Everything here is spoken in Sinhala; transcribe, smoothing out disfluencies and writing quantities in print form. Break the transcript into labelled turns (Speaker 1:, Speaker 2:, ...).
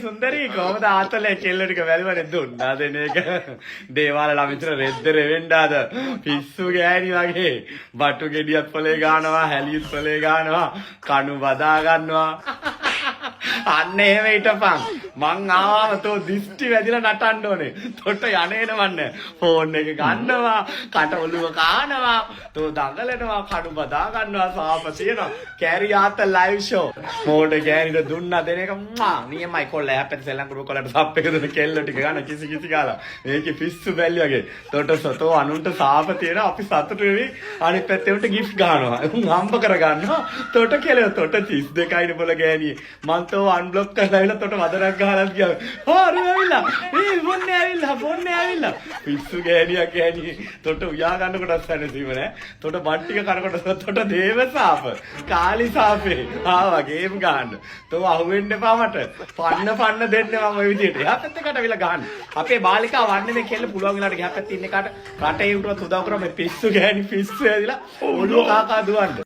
Speaker 1: සුන්දරී කොහොමද ආතලේ කෙල්ල ටික වැලිවනේ දුන්නා දෙන එක දේවාල ළමිතර රෙද්ද රෙවෙන්ඩාද පිස්සු ගෑණි වගේ බටු ගෙඩියත් පොලේ ගානවා හැලියත් පොලේ ගානවා කණු බදා ගන්නවා අන්න එහෙම හිටපන් මං ආවම තෝ දිස්ටි වැදිලා නටන්න ඕනේ තොට යන්නේන වන්න ෆෝන් එක ගන්නවා කට ඔළුව කානවා තෝ දඟලනවා කණු බදා ගන්නවා සාප තියනවා කැරි ආත ලයිව් ෂෝ මෝඩ කැරිට දුන්නා දෙන එක නියමයි කොල්ල හැප්පෙන් සෙල්ලම් කරු කොල්ලට සප් එක දෙන කෙල්ල ටික ගන්න කිසි කිසි ගාලා මේකේ පිස්සු බැල්ලි වගේ තොට සතෝ අනුන්ට සාප තියනවා අපි සතුටු වෙවි අනිත් පැත්තේ උන්ට ගිෆ්ට් ගන්නවා උන් හම්බ කර ගන්නවා තොට කෙල තොට 32යිනේ බොල ගෑණියේ මං තෝ අන්බ්ලොක් කරලා ඇවිල්ලා තොට වදරක් ගහලා ගියා. හරි ඇවිල්ලා. ෆෝන්නේ ඇවිල්ලා. පිස්සු ගෑණියක් ගෑණි. තොට උයා ගන්න කොටස් නැතිව නෑ. තොට බත් ටික කනකොට තොට දේව සාප. කාලි සාපේ. ආවා ගේම් ගන්න. තෝ අහුවෙන්න එපා මට. පන්න දෙන්න මම ඔය විදියට. එහා පැත්තකට ඇවිල්ලා ගන්න. අපේ බාලිකා වන්නේ මේ කෙල්ල පුළුවන් වෙලාවට ගියා පැත්තේ ඉන්න එකට රටේ උටවත් උදව් කරා මේ පිස්සු ගෑණි පිස්සු ඇවිල්ලා ඔළුව කාකා දුවන්න.